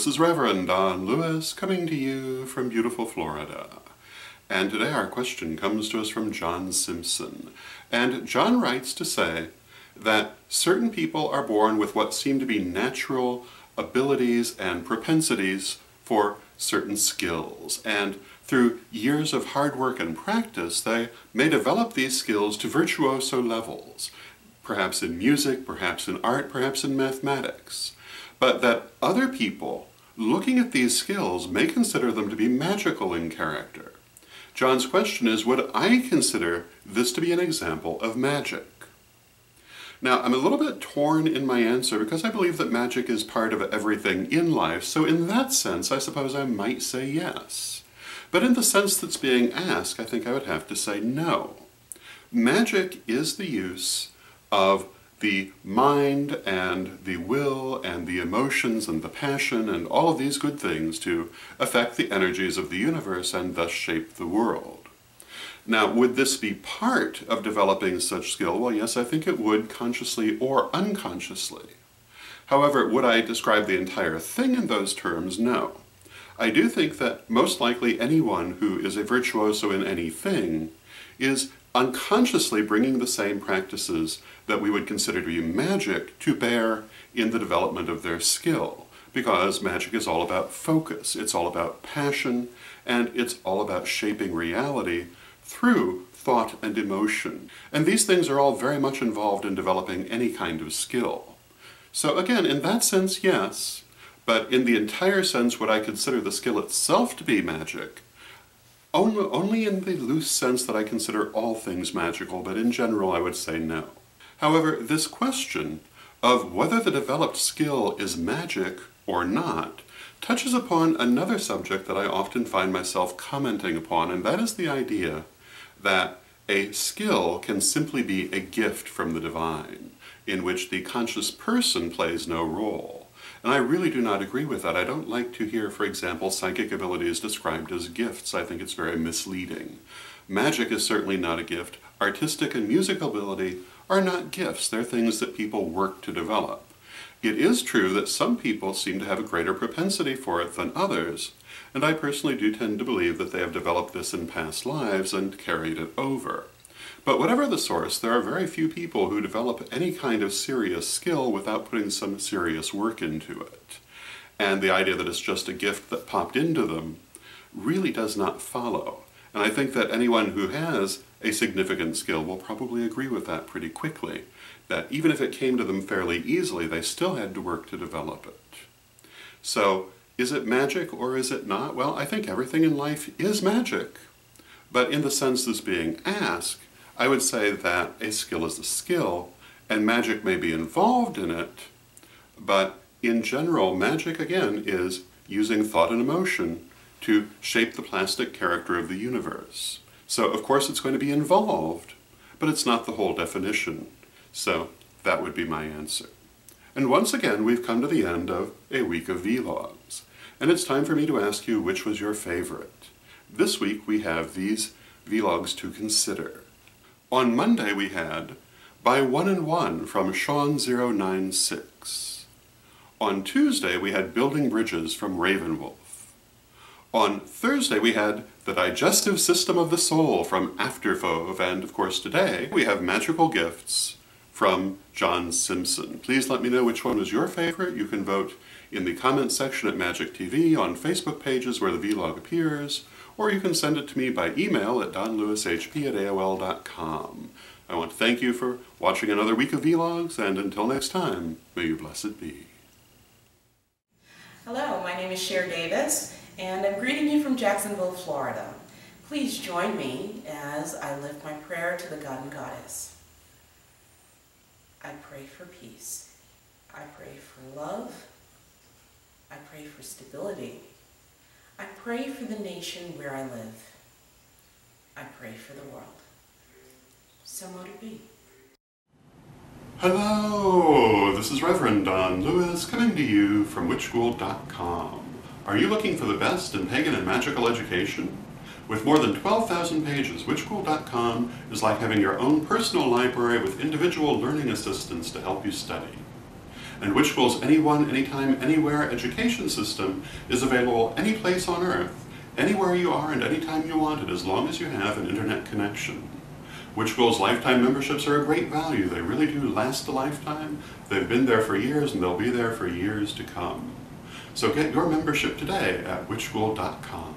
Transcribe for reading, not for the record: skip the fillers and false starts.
this is Reverend Don Lewis coming to you from beautiful Florida. And today our question comes to us from John Simpson. And John writes to say that certain people are born with what seem to be natural abilities and propensities for certain skills. And through years of hard work and practice, they may develop these skills to virtuoso levels, perhaps in music, perhaps in art, perhaps in mathematics. But that other people, looking at these skills, may consider them to be magical in character. John's question is, would I consider this to be an example of magic? Now, I'm a little bit torn in my answer because I believe that magic is part of everything in life, so in that sense, I suppose I might say yes. But in the sense that's being asked, I think I would have to say no. Magic is the use of the mind and the will and the emotions and the passion and all of these good things to affect the energies of the universe and thus shape the world. Now, would this be part of developing such skill? Well, yes, I think it would, consciously or unconsciously. However, would I describe the entire thing in those terms? No. I do think that most likely anyone who is a virtuoso in anything is unconsciously bringing the same practices that we would consider to be magic to bear in the development of their skill, because magic is all about focus, it's all about passion, and it's all about shaping reality through thought and emotion. And these things are all very much involved in developing any kind of skill. So again, in that sense, yes, but in the entire sense, would I consider the skill itself to be magic? Only in the loose sense that I consider all things magical, but in general I would say no. However, this question of whether the developed skill is magic or not touches upon another subject that I often find myself commenting upon, and that is the idea that a skill can simply be a gift from the divine, in which the conscious person plays no role. And I really do not agree with that. I don't like to hear, for example, psychic abilities described as gifts. I think it's very misleading. Magic is certainly not a gift. Artistic and musical ability are not gifts. They're things that people work to develop. It is true that some people seem to have a greater propensity for it than others, and I personally do tend to believe that they have developed this in past lives and carried it over. But whatever the source, there are very few people who develop any kind of serious skill without putting some serious work into it. And the idea that it's just a gift that popped into them really does not follow. And I think that anyone who has a significant skill will probably agree with that pretty quickly, that even if it came to them fairly easily, they still had to work to develop it. So, is it magic or is it not? Well, I think everything in life is magic. But in the sense that's being asked, I would say that a skill is a skill, and magic may be involved in it, but in general, magic, again, is using thought and emotion to shape the plastic character of the universe. So, of course, it's going to be involved, but it's not the whole definition. So, that would be my answer. And once again, we've come to the end of a week of vlogs, and it's time for me to ask you which was your favorite. This week, we have these vlogs to consider. On Monday we had By One and One from Sean096. On Tuesday we had Building Bridges from Ravenwolf. On Thursday we had The Digestive System of the Soul from Afterfove, and of course today we have Magical Gifts from John Simpson. Please let me know which one was your favorite. You can vote in the comments section at Magic TV, on Facebook pages where the vlog appears, or you can send it to me by email at donlewishp@aol.com. I want to thank you for watching another week of vlogs, and until next time, may you blessed be. Hello, my name is Cher Davis, and I'm greeting you from Jacksonville, Florida. Please join me as I lift my prayer to the God and Goddess. I pray for peace. I pray for love. I pray for stability. I pray for the nation where I live. I pray for the world. So mote it be. Hello, this is Reverend Don Lewis coming to you from witchschool.com. Are you looking for the best in pagan and magical education? With more than 12,000 pages, witchschool.com is like having your own personal library with individual learning assistants to help you study. And Witch School's Anyone, Anytime, Anywhere education system is available any place on Earth, anywhere you are and anytime you want it, as long as you have an internet connection. Witch School's lifetime memberships are a great value. They really do last a lifetime. They've been there for years and they'll be there for years to come. So get your membership today at witchschool.com.